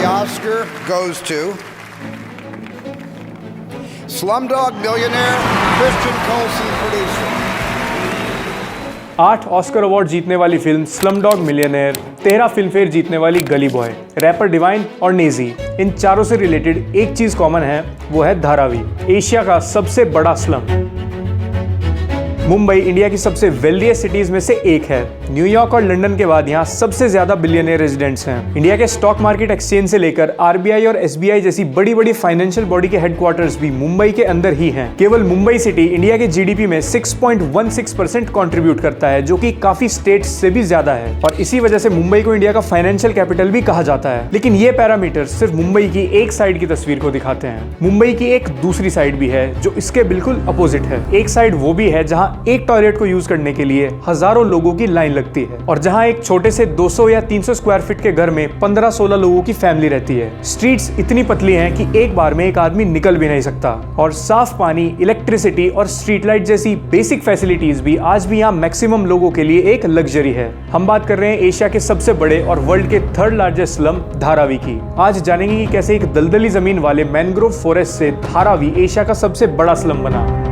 Oscar goes to Slumdog Millionaire, Christian Colson producer. 8 Oscar award जीतने वाली film Slumdog millionaire, 13 Filmfare जीतने वाली गली बॉय, रैपर डिवाइन और नेजी, इन चारों से रिलेटेड एक चीज कॉमन है, वो है धारावी, एशिया का सबसे बड़ा स्लम। मुंबई इंडिया की सबसे वेल्दीएस्ट सिटीज में से एक है। न्यूयॉर्क और लंदन के बाद यहाँ सबसे ज्यादा बिलियनियर रेजिडेंट्स हैं। इंडिया के स्टॉक मार्केट एक्सचेंज से लेकर आरबीआई और एसबीआई जैसी बड़ी बड़ी फाइनेंशियल बॉडी के हेडक्वार्टर्स भी मुंबई के अंदर ही हैं। केवल मुंबई सिटी इंडिया के जीडीपी में 6.16% कंट्रीब्यूट करता है, जो कि काफी स्टेट्स से भी ज्यादा है, और इसी वजह से मुंबई को इंडिया का फाइनेंशियल कैपिटल भी कहा जाता है। लेकिन ये पैरामीटर सिर्फ मुंबई की एक साइड की तस्वीर को दिखाते हैं। मुंबई की एक दूसरी साइड भी है जो इसके बिल्कुल अपोजिट है। एक साइड वो भी है जहाँ एक टॉयलेट को यूज करने के लिए हजारों लोगों की लाइन लगती है, और जहां एक छोटे से 200 या 300 स्क्वायर फीट के घर में 15-16 लोगों की फैमिली रहती है। स्ट्रीट्स इतनी पतली हैं कि एक बार में एक आदमी निकल भी नहीं सकता, और साफ पानी, इलेक्ट्रिसिटी और स्ट्रीट लाइट जैसी बेसिक फैसिलिटीज भी आज भी यहाँ मैक्सिमम लोगों के लिए एक लग्जरी है। हम बात कर रहे हैं एशिया के सबसे बड़े और वर्ल्ड के 3rd लार्जेस्ट स्लम धारावी की। आज जानेंगे कि कैसे एक दलदली जमीन वाले मैनग्रोव फॉरेस्ट से धारावी एशिया का सबसे बड़ा स्लम बना।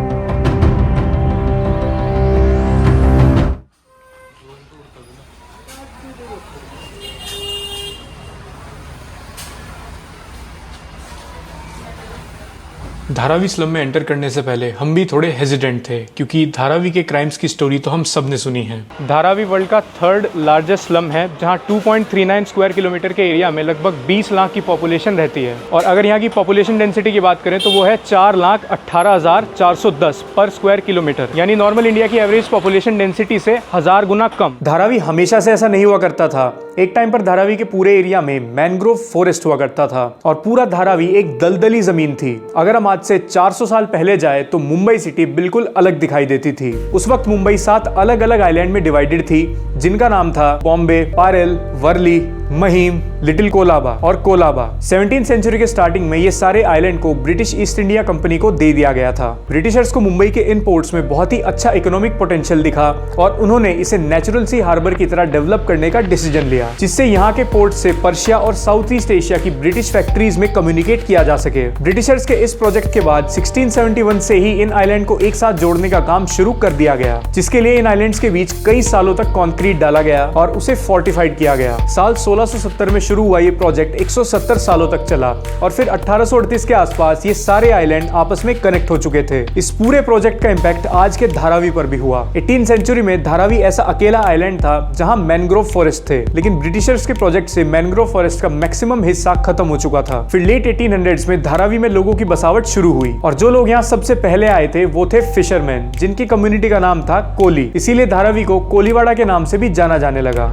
धारावी स्लम में एंटर करने से पहले हम भी थोड़े हेजिडेंट थे, क्योंकि धारावी के क्राइम्स की स्टोरी तो हम सब ने सुनी है। धारावी वर्ल्ड का 3rd लार्जेस्ट स्लम है, जहां 2.39 स्क्वायर किलोमीटर के एरिया में लगभग 20 लाख की पॉपुलेशन रहती है, और अगर यहाँ की पॉपुलेशन डेंसिटी की बात करें तो वो है 4,18,410 पर स्क्वायर किलोमीटर, यानी नॉर्मल इंडिया की एवरेज पॉपुलेशन डेंसिटी से 1000 गुना कम। धारावी हमेशा से ऐसा नहीं हुआ करता था। एक टाइम पर धारावी के पूरे एरिया में मैनग्रोव फॉरेस्ट हुआ करता था, और पूरा धारावी एक दलदली जमीन थी। अगर हम आज से 400 साल पहले जाए तो मुंबई सिटी बिल्कुल अलग दिखाई देती थी। उस वक्त मुंबई 7 अलग अलग आइलैंड में डिवाइडेड थी, जिनका नाम था बॉम्बे, पारेल, वर्ली, महिम, लिटिल कोलाबा और कोलाबा। 17वीं सेंचुरी के स्टार्टिंग में ये सारे आइलैंड को ब्रिटिश ईस्ट इंडिया कंपनी को दे दिया गया था। ब्रिटिशर्स को मुंबई के इन पोर्ट्स में बहुत ही अच्छा इकोनॉमिक पोटेंशियल दिखा, और उन्होंने इसे नेचुरल सी हार्बर की तरह डेवलप करने का डिसीजन लिया, जिससे यहाँ के पोर्ट से पर्शिया और साउथ ईस्ट एशिया की ब्रिटिश फैक्ट्रीज में कम्युनिकेट किया जा सके। ब्रिटिशर्स के इस प्रोजेक्ट के बाद 1671 से ही इन आइलैंड को एक साथ जोड़ने का काम शुरू कर दिया गया, जिसके लिए इन आइलैंड्स के बीच कई सालों तक कंक्रीट डाला गया और उसे फोर्टिफाइड किया गया। साल 1670 में शुरू हुआ ये प्रोजेक्ट 170 सालों तक चला, और फिर 1838 के आसपास ये सारे आइलैंड आपस में कनेक्ट हो चुके थे। इस पूरे प्रोजेक्ट का इंपैक्ट आज के धारावी पर भी हुआ। 18वीं सेंचुरी में धारावी ऐसा अकेला आइलैंड था जहां मैनग्रोव फॉरेस्ट थे, लेकिन ब्रिटिशर्स के प्रोजेक्ट से मैनग्रोव फॉरेस्ट का मैक्सिमम हिस्सा खत्म हो चुका था। फिर लेट 1800s में धारावी में लोगों की बसावट शुरू हुई, और जो लोग यहाँ सबसे पहले आए थे वो थे फिशरमैन, जिनकी कम्युनिटी का नाम था कोली। इसीलिए धारावी को कोलीवाड़ा के नाम से भी जाना जाने लगा।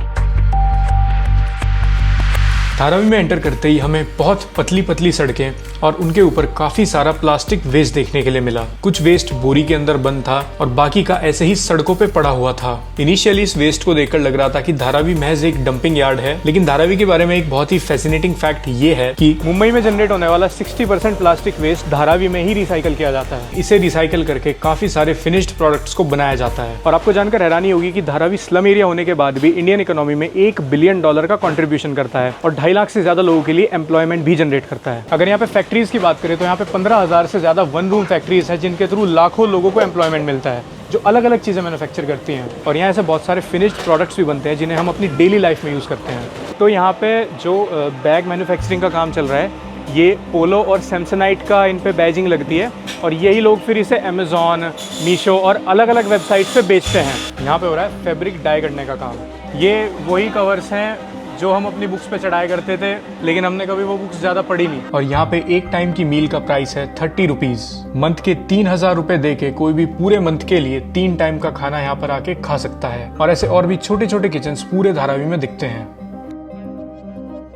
धारावी में एंटर करते ही हमें बहुत पतली पतली सड़कें और उनके ऊपर काफी सारा प्लास्टिक वेस्ट देखने के लिए मिला। कुछ वेस्ट बोरी के अंदर बंद था और बाकी का ऐसे ही सड़कों पे पड़ा हुआ था। इनिशियली इस वेस्ट को देखकर लग रहा था कि धारावी महज एक डंपिंग यार्ड है, लेकिन धारावी के बारे में एक बहुत ही फैसिनेटिंग फैक्ट ये है कि मुंबई में जनरेट होने वाला 60% प्लास्टिक वेस्ट धारावी में ही रिसाइकल किया जाता है। इसे रिसाइकल करके काफी सारे फिनिश्ड प्रोडक्ट्स को बनाया जाता है। और आपको जानकर हैरानी होगी कि धारावी स्लम एरिया होने के बाद भी इंडियन इकोनॉमी में $1 बिलियन का कंट्रीब्यूशन करता है, और 2.5 लाख से ज्यादा लोगों के लिए एम्प्लॉयमेंट भी जनरेट करता है। अगर यहाँ पे फैक्ट्रीज की बात करें तो यहाँ पे 15,000 से ज्यादा वन रूम फैक्ट्रीज है, जिनके थ्रू लाखों लोगों को एम्प्लॉयमेंट मिलता है, जो अलग अलग चीज़ें मैन्युफैक्चर करती हैं। और यहाँ ऐसे बहुत सारे फिनिश्ड प्रोडक्ट्स भी बनते हैं जिन्हें हम अपनी डेली लाइफ में यूज़ करते हैं। तो यहाँ पे जो बैग मैन्युफैक्चरिंग का काम चल रहा है, ये पोलो और सैमसनाइट का इन पे बैजिंग लगती है, और यही लोग फिर इसे अमेज़ॉन, मीशो और अलग अलग वेबसाइट्स पे बेचते हैं। यहाँ पे हो रहा है फैब्रिक डाई करने का काम। ये वही कवर्स हैं जो हम अपनी बुक्स पे चढ़ाया करते थे, लेकिन हमने कभी वो बुक्स ज़्यादा पढ़ी नहीं। और यहाँ पे एक टाइम की मील का प्राइस है 30 रुपीज़। मंथ के 3000 रुपए दे के कोई भी पूरे मंथ के लिए 3 टाइम का खाना यहाँ पर आके खा सकता है। और ऐसे और भी छोटे छोटे किचन्स पूरे धारावी में दिखते हैं।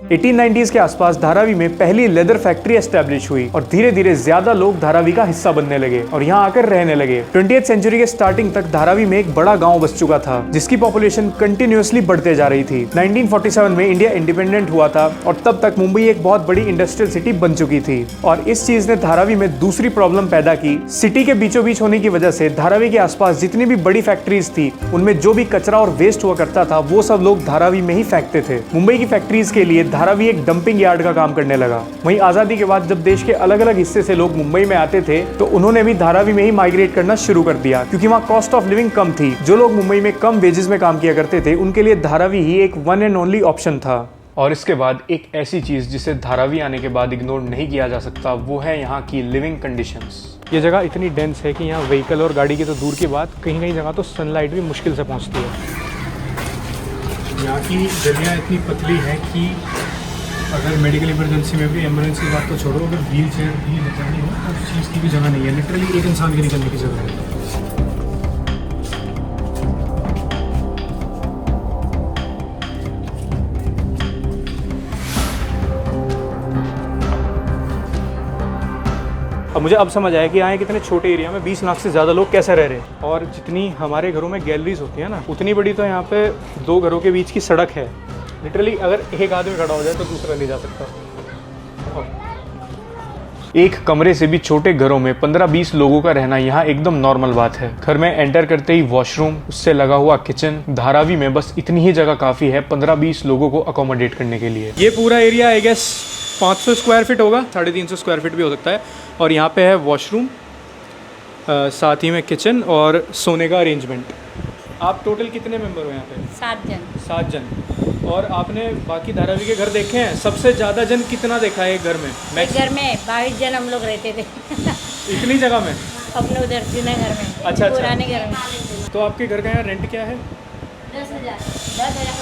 1890s के आसपास धारावी में पहली लेदर फैक्ट्री एस्टैब्लिश हुई, और धीरे धीरे ज्यादा लोग धारावी का हिस्सा बनने लगे और यहाँ आकर रहने लगे। 20th सेंचुरी के स्टार्टिंग तक धारावी में एक बड़ा गांव बस चुका था, जिसकी पॉपुलेशन कंटिन्यूअसली बढ़ते जा रही थी। 1947 में इंडिया इंडिपेंडेंट हुआ था, और तब तक मुंबई एक बहुत बड़ी इंडस्ट्रियल सिटी बन चुकी थी, और इस चीज ने धारावी में दूसरी प्रॉब्लम पैदा की। सिटी के बीचों बीच होने की वजह से धारावी के आसपास जितनी भी बड़ी फैक्ट्रीज थी, उनमें जो भी कचरा और वेस्ट हुआ करता था वो सब लोग धारावी में ही फेंकते थे। मुंबई की फैक्ट्रीज के लिए धारावी एक डंपिंग यार्ड का काम करने लगा। वहीं आज़ादी के बाद जब देश के अलग अलग हिस्से से लोग मुंबई में आते थे तो उन्होंने भी धारावी में ही माइग्रेट करना शुरू कर दिया, क्योंकि वहाँ कॉस्ट ऑफ लिविंग कम थी। जो लोग मुंबई में कम वेजेस में काम किया करते थे उनके लिए धारावी ही एक वन एंड ओनली ऑप्शन था। और इसके बाद एक ऐसी चीज़ जिसे धारावी आने के बाद इग्नोर नहीं किया जा सकता, वो है यहाँ की लिविंग कंडीशंस। ये जगह इतनी डेंस है कि यहाँ व्हीकल और गाड़ी की तो दूर की बात, कहीं कहीं जगह तो सनलाइट भी मुश्किल से पहुँचती है। यहाँ की गलियाँ इतनी पतली हैं कि अगर मेडिकल इमरजेंसी में भी एम्बुलेंस की बात तो छोड़ो, अगर व्हील चेयर भी लगानी हो तो उस चीज़ की भी जगह नहीं है। लिटरली एक इंसान के निकलने की जगह है। अब मुझे अब समझ आया कि यहाँ कितने छोटे एरिया में 20 लाख से ज़्यादा लोग कैसे रह रहे हैं। और जितनी हमारे घरों में गैलरीज होती है ना, उतनी बड़ी तो यहाँ पे 2 घरों के बीच की सड़क है। लिटरली अगर एक आदमी खड़ा हो जाए तो दूसरा नहीं जा सकता। एक कमरे से भी छोटे घरों में 15-20 लोगों का रहना यहाँ एकदम नॉर्मल बात है। घर में एंटर करते ही वॉशरूम, उससे लगा हुआ किचन। धारावी में बस इतनी ही जगह काफ़ी है 15-20 लोगों को अकोमोडेट करने के लिए। ये पूरा area I guess 500 square feet होगा, 350 स्क्वायर फीट भी हो सकता है। और यहाँ पे है वॉशरूम, साथ ही में किचन और सोने का अरेंजमेंट। आप टोटल कितने मेंबर हो यहाँ पे? 7 जन। और आपने बाकी धारावी के घर देखे हैं? सबसे ज़्यादा जन कितना देखा है एक घर में? एक घर में 22 जन हम लोग रहते थे। इतनी जगह में? अपने उधर सिने घर में। अच्छा। पुराने घर में। तो आपके घर का यहाँ रेंट क्या है? 10,000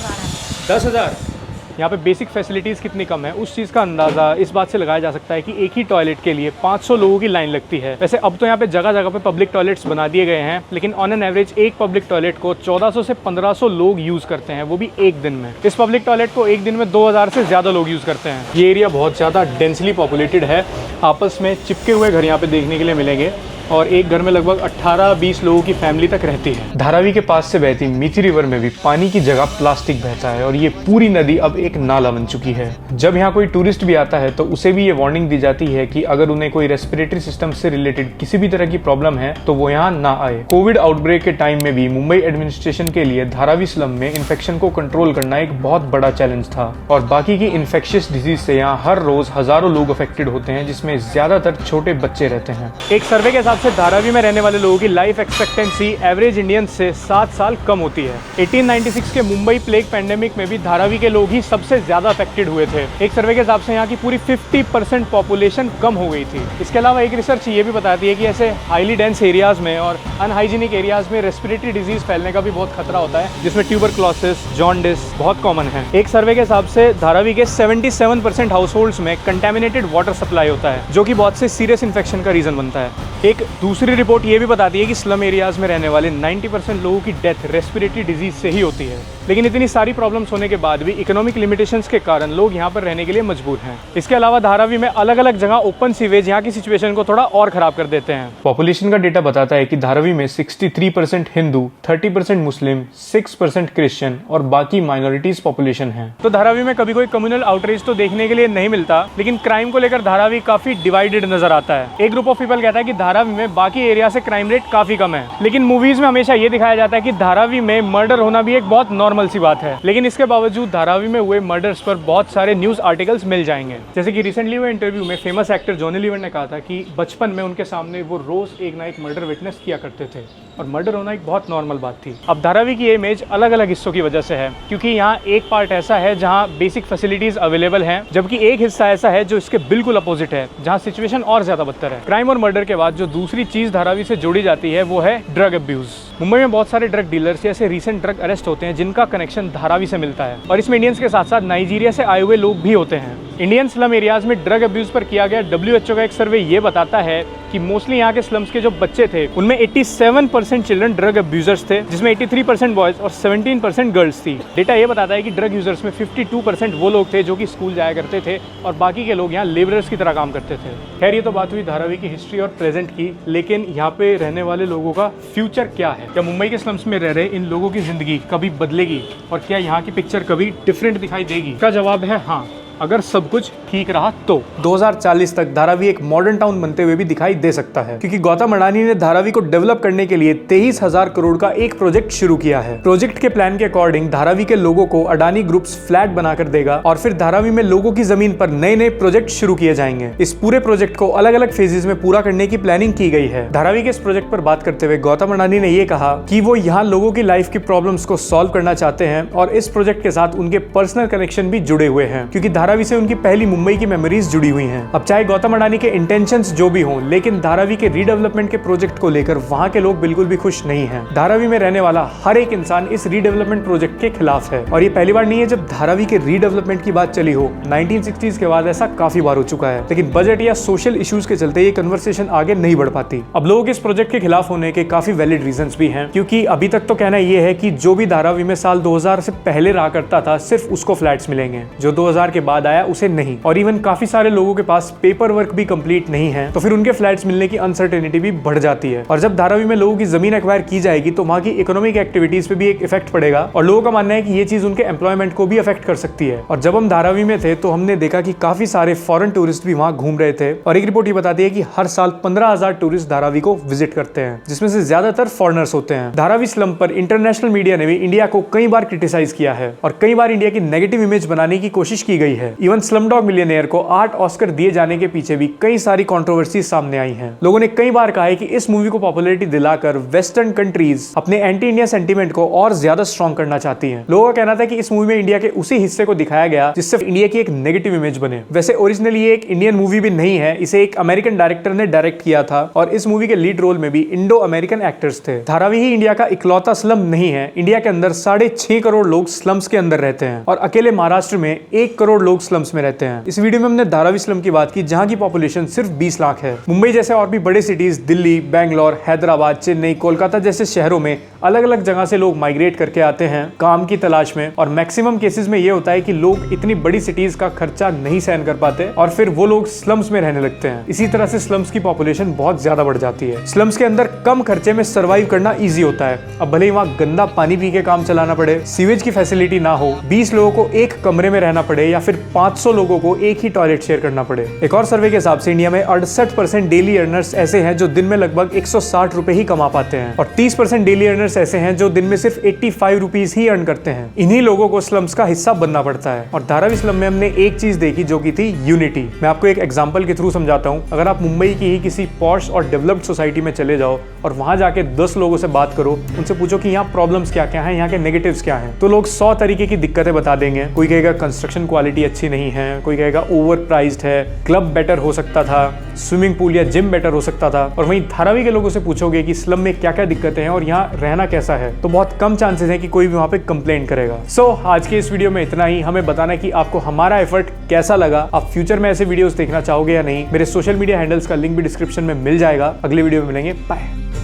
भाड़ा। 10,000। यहाँ पे बेसिक फैसिलिटीज़ कितनी कम है, उस चीज़ का अंदाज़ा इस बात से लगाया जा सकता है कि एक ही टॉयलेट के लिए 500 लोगों की लाइन लगती है। वैसे अब तो यहाँ पे जगह जगह पे पब्लिक टॉयलेट्स बना दिए गए हैं, लेकिन ऑन एन एवरेज एक पब्लिक टॉयलेट को 1400 से 1500 लोग यूज़ करते हैं, वो भी एक दिन में। इस पब्लिक टॉयलेट को एक दिन में 2000 से ज़्यादा लोग यूज़ करते हैं। ये एरिया बहुत ज़्यादा डेंसली पॉपुलेटेड है। आपस में चिपके हुए घर यहाँ पे देखने के लिए मिलेंगे और एक घर में लगभग 18-20 लोगों की फैमिली तक रहती है। धारावी के पास से बहती मीठी रिवर में भी पानी की जगह प्लास्टिक बहता है और ये पूरी नदी अब एक नाला बन चुकी है। जब यहाँ कोई टूरिस्ट भी आता है तो उसे भी ये वार्निंग दी जाती है कि अगर उन्हें कोई रेस्पिरेटरी सिस्टम से रिलेटेड किसी भी तरह की प्रॉब्लम है तो वो यहाँ ना आए। कोविड आउटब्रेक के टाइम में भी मुंबई एडमिनिस्ट्रेशन के लिए धारावी स्लम में इन्फेक्शन को कंट्रोल करना एक बहुत बड़ा चैलेंज था और बाकी की इन्फेक्शियस डिजीज से यहाँ हर रोज हजारों लोग अफेक्टेड होते हैं, जिसमें ज्यादातर छोटे बच्चे रहते हैं। एक सर्वे के से धारावी में रहने वाले लोगों की लाइफ एक्सपेक्टेंसी एवरेज इंडियन से 7 साल कम होती है। 1896 के मुंबई प्लेग पैंडेमिक में भी धारावी के लोग ही सबसे ज्यादा अफेक्टेड हुए थे। एक सर्वे के हिसाब से यहाँ की पूरी 50% पॉपुलेशन कम हो गई थी। इसके अलावा एक रिसर्च ये भी बताती है कि ऐसे हाईली डेंस एरियाज में और अनहाइजीनिक एरियाज में रेस्पिरेटरी डिजीज फैलने का भी बहुत खतरा होता है, जिसमें ट्यूबरक्लोसिस, जॉन्डिस बहुत कॉमन है। एक सर्वे के हिसाब से धारावी के 77% हाउसहोल्ड्स में कंटेमिनेटेड वाटर सप्लाई होता है, जो कि बहुत से सीरियस इन्फेक्शन का रीजन बनता है। एक दूसरी रिपोर्ट ये भी बताती है कि स्लम एरियाज में रहने वाले 90% लोगों की डेथ रेस्पिरेटरी डिजीज से ही होती है। लेकिन इतनी सारी प्रॉब्लम्स होने के बाद भी इकोनॉमिक लिमिटेशंस के कारण लोग यहाँ पर रहने के लिए मजबूर हैं। इसके अलावा धारावी में अलग अलग जगह ओपन सीवेज यहाँ की सिचुएशन को थोड़ा और खराब कर देते हैं। पॉपुलेशन का डेटा बताता है कि धारावी में 63% हिंदू, 30% मुस्लिम, 6% क्रिश्चियन और बाकी माइनॉरिटीज पॉपुलेशन है। तो धारावी में कभी कोई कम्युनल आउटरीच तो देखने के लिए नहीं मिलता, लेकिन क्राइम को लेकर धारावी काफी डिवाइडेड नजर आता है। एक ग्रुप ऑफ पीपल कहता है कि धारावी में बाकी एरिया से क्राइम रेट काफी कम है, लेकिन मूवीज में हमेशा ये दिखाया जाता है कि धारावी में मर्डर होना भी एक बहुत नॉर्मल सी बात है। लेकिन इसके बावजूद धारावी में हुए मर्डर्स पर बहुत सारे न्यूज आर्टिकल्स मिल जाएंगे। जैसे कि रिसेंटली हुए इंटरव्यू में फेमस एक्टर जॉनी लीवर ने कहा था कि बचपन में उनके सामने वो रोज एक ना एक मर्डर विटनेस किया करते थे और मर्डर होना एक बहुत नॉर्मल बात थी। अब धारावी की इमेज अलग अलग हिस्सों की वजह से है, क्योंकि यहाँ एक पार्ट ऐसा है जहाँ बेसिक फैसिलिटीज अवेलेबल हैं, जबकि एक हिस्सा ऐसा है जो इसके बिल्कुल अपोजिट है, जहाँ सिचुएशन और ज्यादा बदतर है। क्राइम और मर्डर के बाद जो दूसरी चीज धारावी से जोड़ी जाती है वो है ड्रग अब्यूज। मुंबई में बहुत सारे ड्रग डीलर्स ऐसे रीसेंट ड्रग अरेस्ट होते हैं जिनका कनेक्शन धारावी से मिलता है, और इसमें इंडियंस के साथ साथ नाइजीरिया से आए हुए लोग भी होते हैं। इंडियन स्लम एरियाज में ड्रग अब्यूज पर किया गया WHO का एक सर्वे ये बताता है कि मोस्टली यहाँ के स्लम्स के जो बच्चे थे उनमें 87% चिल्ड्रन ड्रग अब्यूजर्स थे, जिसमें 83% बॉयज और 17% गर्ल्स थी। डेटा ये बताता है कि ड्रग यूजर्स में 52% वो लोग थे जो कि स्कूल जाया करते थे और बाकी के लोग यहाँ लेबरर्स की तरह काम करते थे। खैर, ये तो बात हुई धारावी की हिस्ट्री और प्रेजेंट की, लेकिन यहाँ पे रहने वाले लोगों का फ्यूचर क्या है? क्या मुंबई के स्लम्स में रह रहे इन लोगों की जिंदगी कभी बदलेगी और क्या यहाँ की पिक्चर कभी डिफरेंट दिखाई देगी? इसका जवाब है हाँ। अगर सब कुछ ठीक रहा तो 2040 तक धारावी एक मॉडर्न टाउन बनते हुए भी दिखाई दे सकता है, क्योंकि गौतम अडानी ने धारावी को डेवलप करने के लिए 23,000 करोड़ का एक प्रोजेक्ट शुरू किया है। प्रोजेक्ट के प्लान के अकॉर्डिंग धारावी के लोगों को अडानी ग्रुप्स फ्लैट बनाकर देगा और फिर धारावी में लोगों की जमीन पर नए नए प्रोजेक्ट शुरू किए जाएंगे। इस पूरे प्रोजेक्ट को अलग अलग फेजेस में पूरा करने की प्लानिंग की गई है। धारावी के इस प्रोजेक्ट पर बात करते हुए गौतम अडानी ने यह कहा कि वो यहाँ लोगों की लाइफ की प्रॉब्लम्स को सॉल्व करना चाहते हैं और इस प्रोजेक्ट के साथ उनके पर्सनल कनेक्शन भी जुड़े हुए हैं, क्योंकि धारावी से उनकी पहली मुंबई की मेमोरीज जुड़ी हुई हैं। अब चाहे गौतम अडानी के इंटेंशंस जो भी हों, लेकिन धारावी के रीडेवलपमेंट के प्रोजेक्ट को लेकर वहां के लोग बिल्कुल भी खुश नहीं हैं। धारावी में रहने वाला हर एक इंसान इस रीडेवलपमेंट प्रोजेक्ट के खिलाफ है और ये पहली बार नहीं है जब धारावी के रीडेवलपमेंट की बात चली हो। 1960s के बाद ऐसा काफी बार हो चुका है, लेकिन बजट या सोशल इश्यूज के चलते ये कन्वर्सेशन आगे नहीं बढ़ पाती। अब लोगों के इस प्रोजेक्ट के खिलाफ होने के काफी वैलिड रीजंस भी हैं, क्योंकि अभी तक तो कहना यह है कि जो भी धारावी में साल 2000 से पहले रहा करता था सिर्फ उसको फ्लैट्स मिलेंगे, जो 2000 के बाद आया उसे नहीं। और इवन काफी सारे लोगों के पास पेपर वर्क भी कंप्लीट नहीं है, तो फिर उनके फ्लैट्स मिलने की अनसर्टेनिटी भी बढ़ जाती है। और जब धारावी में लोगों की जमीन एक्वायर की जाएगी तो वहां की इकोनॉमिक एक्टिविटीज पे भी एक इफेक्ट पड़ेगा और लोगों का मानना है कि ये चीज उनके एम्प्लॉयमेंट को भी अफेक्ट कर सकती है। और जब हम धारावी में थे तो हमने देखा कि काफी सारे फॉरेन टूरिस्ट भी वहां घूम रहे थे और एक रिपोर्ट ये बताती है कि हर साल 15,000 टूरिस्ट धारावी को विजिट करते हैं, जिसमें से ज्यादातर फॉरेनर्स होते हैं। धारावी स्लम पर इंटरनेशनल मीडिया ने भी इंडिया को कई बार क्रिटिसाइज किया है और कई बार इंडिया की नेगेटिव इमेज बनाने की कोशिश की गई है। इवन स्लमडॉग मिलियनेयर को 8 ऑस्कर दिए जाने के पीछे भी कई सारी कंट्रोवर्सी सामने आई हैं। लोगों ने कई बार कहा है कि इस मूवी को पॉपुलैरिटी दिलाकर वेस्टर्न कंट्रीज अपने एंटी इंडिया सेंटीमेंट को और ज्यादा स्ट्रॉन्ग करना चाहती हैं। लोगों का कहना था कि इस मूवी में इंडिया के उसी हिस्से को दिखाया गया जिससे इंडिया की एक नेगेटिव इमेज बने। वैसे ओरिजिनली ये एक इंडियन मूवी भी नहीं है, इसे एक अमेरिकन डायरेक्टर ने डायरेक्ट किया था और इस मूवी के लीड रोल में भी इंडो अमेरिकन एक्टर्स थे। धारावी ही इंडिया का इकलौता स्लम नहीं है, इंडिया के अंदर 6.5 करोड़ लोग स्लम्स के अंदर रहते हैं और अकेले महाराष्ट्र में 1 करोड़ लोग स्लम्स में रहते हैं। इस वीडियो में हमने धारावी स्लम की बात की जहां की पॉपुलेशन सिर्फ 20 लाख है। मुंबई जैसे और भी बड़े सिटीज दिल्ली, बैंगलोर, हैदराबाद, चेन्नई, कोलकाता जैसे शहरों में अलग अलग जगह से लोग माइग्रेट करके आते हैं काम की तलाश में और मैक्सिमम केसेस में ये होता है कि लोग इतनी बड़ी सिटीज का खर्चा नहीं सहन कर पाते और फिर वो लोग स्लम्स में रहने लगते हैं। इसी तरह से स्लम्स की पॉपुलेशन बहुत ज्यादा बढ़ जाती है। स्लम्स के अंदर कम खर्चे में सर्वाइव करना इजी होता है। अब भले ही वहाँ गंदा पानी पी के काम चलाना पड़े, सीवेज की फैसिलिटी ना हो, 20 लोगों को एक कमरे में रहना पड़े या फिर 500 लोगों को एक ही टॉयलेट शेयर करना पड़े। एक और सर्वे के हिसाब से इंडिया में 68% डेली अर्नर्स ऐसे हैं जो दिन में लगभग 160 रुपए ही कमा पाते हैं और 30% डेली अर्नर्स ऐसे हैं जो दिन में सिर्फ 85 रुपीज ही अर्न करते हैं। इन्हीं लोगों को स्लम्स का हिस्सा बनना पड़ता है और धारावी स्लम में हमने एक चीज देखी जो की थी यूनिटी। मैं आपको एक एग्जांपल के थ्रू समझाता हूँ। अगर आप मुंबई की ही किसी पॉश और डेवलप्ड सोसाइटी में चले जाओ और वहां जाके 10 लोगों से बात करो, उनसे पूछो कि यहाँ प्रॉब्लम्स क्या क्या हैं, यहाँ के नेगेटिव्स क्या हैं, तो लोग 100 तरीके की दिक्कतें बता देंगे। कोई कहेगा कंस्ट्रक्शन क्वालिटी अच्छी नहीं है, कोई कहेगा ओवर प्राइस्ड है, क्लब बेटर हो सकता था, स्विमिंग पूल या जिम बेटर हो सकता था। और वहीं धारावी के लोगों से पूछोगे कि स्लम में क्या क्या दिक्कतें हैं और यहाँ रहना कैसा है, तो बहुत कम चांसेस है कि कोई भी वहाँ पे कंप्लेंट करेगा। सो आज के इस वीडियो में इतना ही। हमें बताना कि आपको हमारा एफर्ट कैसा लगा, आप फ्यूचर में ऐसे वीडियोस देखना चाहोगे या नहीं। मेरे सोशल मीडिया हैंडल्स का लिंक भी डिस्क्रिप्शन में मिल जाएगा। अगले वीडियो में मिलेंगे, बाय।